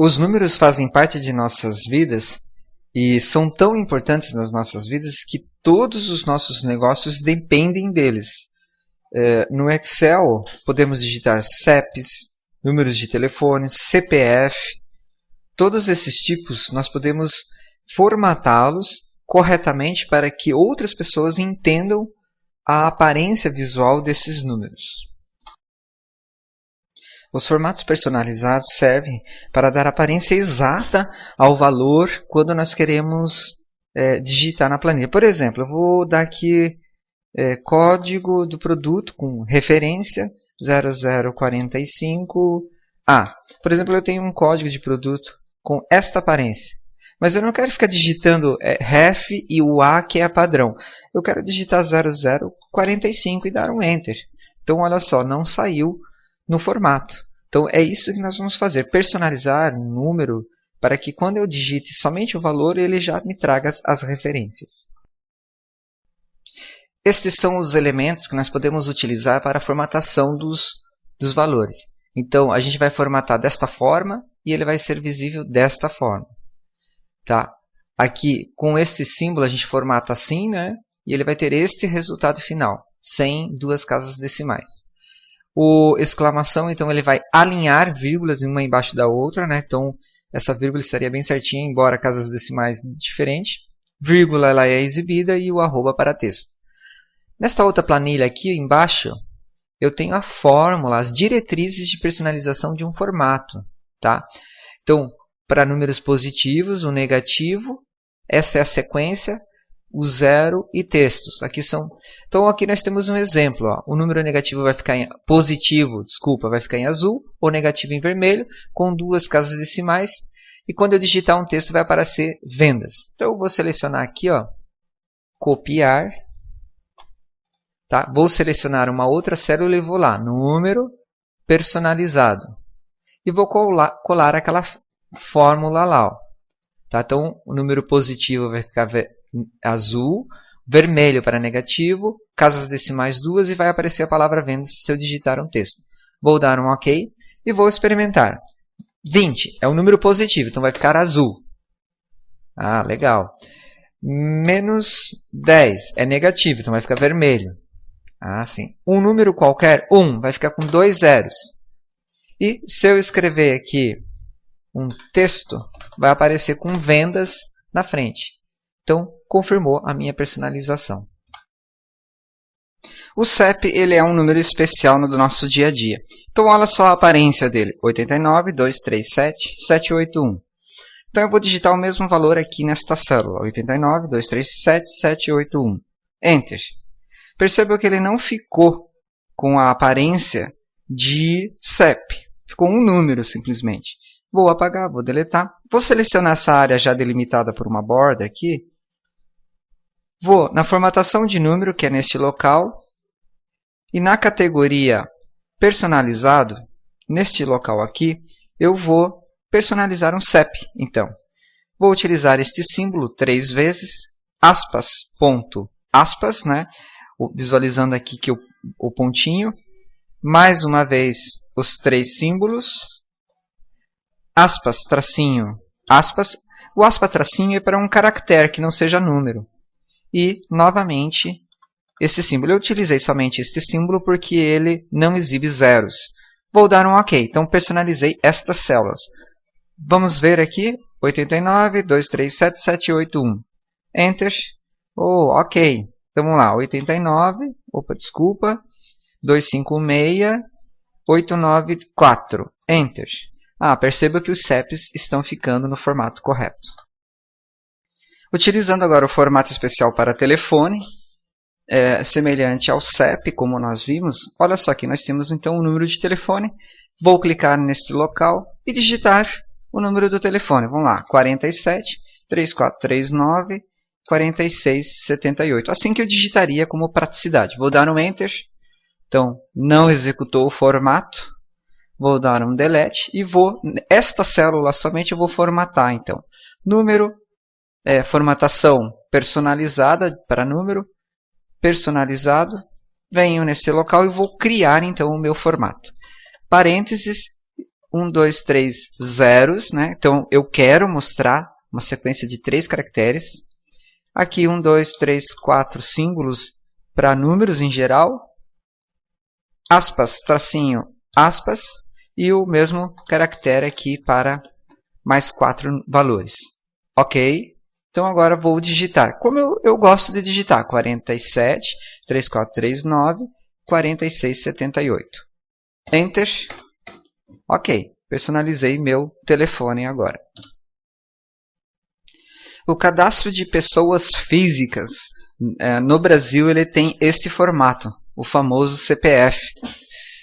Os números fazem parte de nossas vidas e são tão importantes nas nossas vidas que todos os nossos negócios dependem deles. No Excel, podemos digitar CEPs, números de telefone, CPF. Todos esses tipos nós podemos formatá-los corretamente para que outras pessoas entendam a aparência visual desses números. Os formatos personalizados servem para dar aparência exata ao valor quando nós queremos digitar na planilha. Por exemplo, eu vou dar aqui código do produto com referência 0045A. Por exemplo, eu tenho um código de produto com esta aparência. Mas eu não quero ficar digitando ref e o A, que é padrão. Eu quero digitar 0045 e dar um Enter. Então, olha só, não saiu no formato. Então, é isso que nós vamos fazer. Personalizar um número para que quando eu digite somente o valor, ele já me traga as referências. Estes são os elementos que nós podemos utilizar para a formatação dos valores. Então, a gente vai formatar desta forma e ele vai ser visível desta forma. Tá? Aqui, com este símbolo, a gente formata assim, né? E ele vai ter este resultado final, sem duas casas decimais. O exclamação, então, ele vai alinhar vírgulas uma embaixo da outra, né? Então, essa vírgula estaria bem certinha, embora casas decimais diferentes. Vírgula, ela é exibida e o arroba para texto. Nesta outra planilha aqui embaixo, eu tenho a fórmula, as diretrizes de personalização de um formato. Tá? Então, para números positivos, o negativo, essa é a sequência, o zero e textos. Então, aqui nós temos um exemplo. Ó. O número negativo vai ficar vai ficar em azul, ou negativo em vermelho, com duas casas decimais. E quando eu digitar um texto, vai aparecer vendas. Então, eu vou selecionar aqui, ó, copiar. Tá? Vou selecionar uma outra célula e vou lá, número personalizado. E vou colar aquela fórmula lá. Ó. Tá? Então, o número positivo vai ficar azul, vermelho para negativo, casas decimais 2 e vai aparecer a palavra vendas se eu digitar um texto. Vou dar um OK e vou experimentar. 20 é um número positivo, então vai ficar azul. Ah, legal. Menos 10 é negativo, então vai ficar vermelho. Ah, sim. Um número qualquer, 1, vai ficar com 2 zeros. E se eu escrever aqui um texto, vai aparecer com vendas na frente. Então, confirmou a minha personalização. O CEP ele é um número especial no nosso dia a dia. Então, olha só a aparência dele. 89.237.781. Então, eu vou digitar o mesmo valor aqui nesta célula. 89.237.781. Enter. Perceba que ele não ficou com a aparência de CEP. Ficou um número, simplesmente. Vou apagar, vou deletar. Vou selecionar essa área já delimitada por uma borda aqui. Vou na formatação de número, que é neste local. E na categoria personalizado, neste local aqui, eu vou personalizar um CEP. Então, vou utilizar este símbolo 3 vezes, aspas, ponto, aspas, né? Visualizando aqui que o pontinho. Mais uma vez, os 3 símbolos. Aspas, tracinho, aspas. O aspa tracinho é para um caractere que não seja número. E, novamente, esse símbolo. Eu utilizei somente este símbolo porque ele não exibe zeros. Vou dar um OK. Então, personalizei estas células. Vamos ver aqui. 89.237.781. Enter. Oh, OK. Então, vamos lá. 256.894. Enter. Perceba que os CEPs estão ficando no formato correto. Utilizando agora o formato especial para telefone, semelhante ao CEP, como nós vimos, olha só aqui, nós temos então o número de telefone. Vou clicar neste local e digitar o número do telefone. Vamos lá, 47.3439.4678. Assim que eu digitaria como praticidade. Vou dar um Enter. Então, não executou o formato. Vou dar um Delete e esta célula somente eu vou formatar. Então, número, formatação personalizada para número, personalizado. Venho nesse local e vou criar então o meu formato. Parênteses, 1, 2, 3 zeros, né? Então eu quero mostrar uma sequência de 3 caracteres. Aqui 1, 2, 3, 4 símbolos para números em geral. Aspas, tracinho, aspas. E o mesmo caractere aqui para mais 4 valores. Ok? Então agora vou digitar. Como eu gosto de digitar? 47, 3439, 4678. Enter. Ok. Personalizei meu telefone agora. O cadastro de pessoas físicas no Brasil ele tem este formato, o famoso CPF.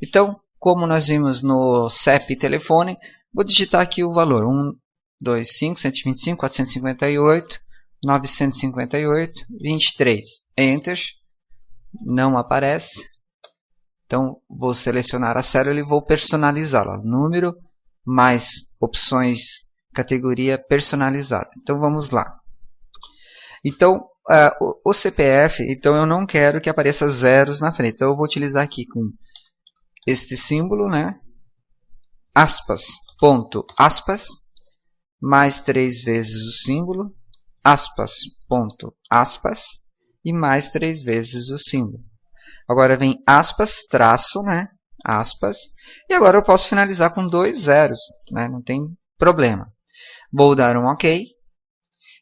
Então, como nós vimos no CEP telefone, vou digitar aqui o valor 125, 125, 458, 958, 23. Enter. Não aparece. Então, vou selecionar a célula e vou personalizá-la. Número mais opções, categoria personalizada. Então, vamos lá. Então, o CPF, então eu não quero que apareça zeros na frente. Então, eu vou utilizar aqui com este símbolo, né? Aspas, ponto, aspas, mais 3 vezes o símbolo, aspas, ponto, aspas, e mais 3 vezes o símbolo. Agora vem aspas, traço, né? Aspas, e agora eu posso finalizar com 2 zeros, né? Não tem problema. Vou dar um OK,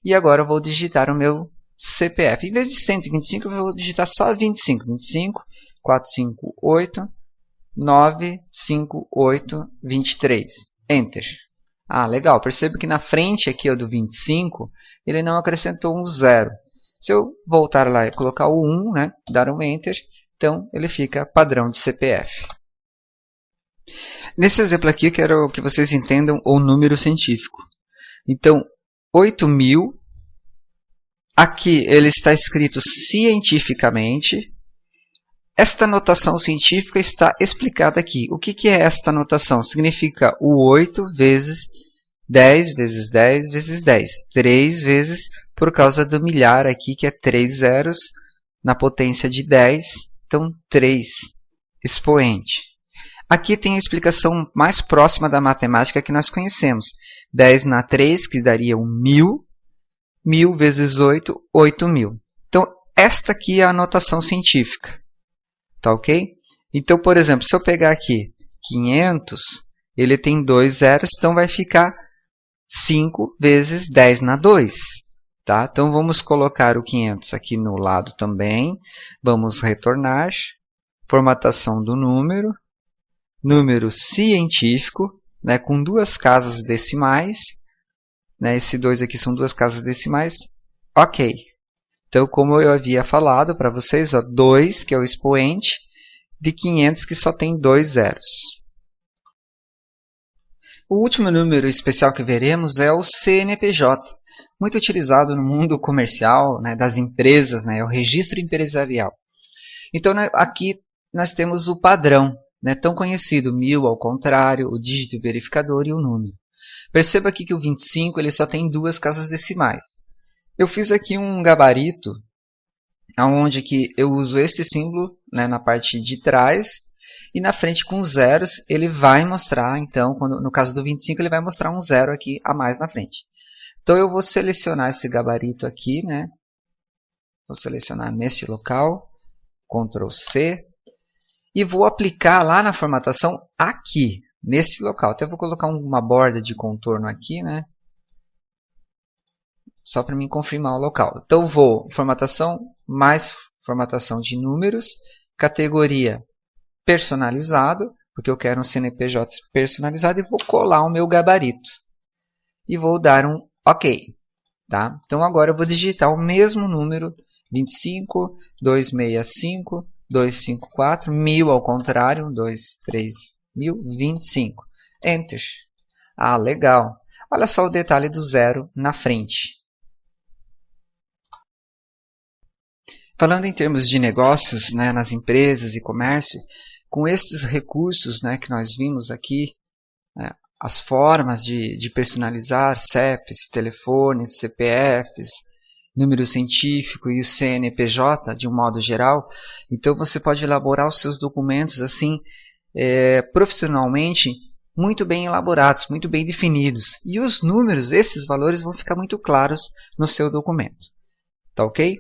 e agora eu vou digitar o meu CPF. Em vez de 125, eu vou digitar só 25. 25, 458, 958, 23. Enter. Ah, legal. Percebo que na frente aqui do 25, ele não acrescentou um zero. Se eu voltar lá e colocar o 1, né, dar um Enter, então ele fica padrão de CPF. Nesse exemplo aqui, eu quero que vocês entendam o número científico. Então, 8.000, aqui ele está escrito cientificamente. Esta notação científica está explicada aqui. O que é esta notação? Significa o 8 vezes 10 vezes 10 vezes 10. 3 vezes por causa do milhar aqui, que é 3 zeros na potência de 10. Então, 3 expoente. Aqui tem a explicação mais próxima da matemática que nós conhecemos. 10 na 3, que daria 1.000. 1.000 vezes 8, 8.000. Então, esta aqui é a notação científica. Tá ok? Então, por exemplo, se eu pegar aqui 500, ele tem 2 zeros, então vai ficar 5 vezes 10 na 2. Tá? Então, vamos colocar o 500 aqui no lado também. Vamos retornar. Formatação do número. Número científico, né, com 2 casas decimais. Né, esse 2 aqui são 2 casas decimais. Ok. Então, como eu havia falado para vocês, 2, que é o expoente, de 500, que só tem 2 zeros. O último número especial que veremos é o CNPJ, muito utilizado no mundo comercial, né, das empresas, né, é o registro empresarial. Então, né, aqui nós temos o padrão, né, tão conhecido, 1000 ao contrário, o dígito verificador e o número. Perceba aqui que o 25 ele só tem 2 casas decimais. Eu fiz aqui um gabarito, onde que eu uso este símbolo, né, na parte de trás, e na frente com zeros ele vai mostrar, então, no caso do 25, ele vai mostrar um zero aqui a mais na frente. Então eu vou selecionar esse gabarito aqui, né? Vou selecionar neste local, Ctrl C, e vou aplicar lá na formatação aqui, nesse local. Até vou colocar uma borda de contorno aqui, né? Só para mim confirmar o local. Então, vou formatação mais formatação de números, categoria personalizado, porque eu quero um CNPJ personalizado, e vou colar o meu gabarito. E vou dar um OK. Tá? Então, agora eu vou digitar o mesmo número, 25, 265, 254, 1000 ao contrário, 23.000, 25. Enter. Ah, legal. Olha só o detalhe do zero na frente. Falando em termos de negócios, né, nas empresas e comércio, com esses recursos, né, que nós vimos aqui, né, as formas de personalizar CEPs, telefones, CPFs, número científico e o CNPJ de um modo geral, então você pode elaborar os seus documentos assim profissionalmente muito bem elaborados, muito bem definidos. E os números, esses valores, vão ficar muito claros no seu documento. Tá ok?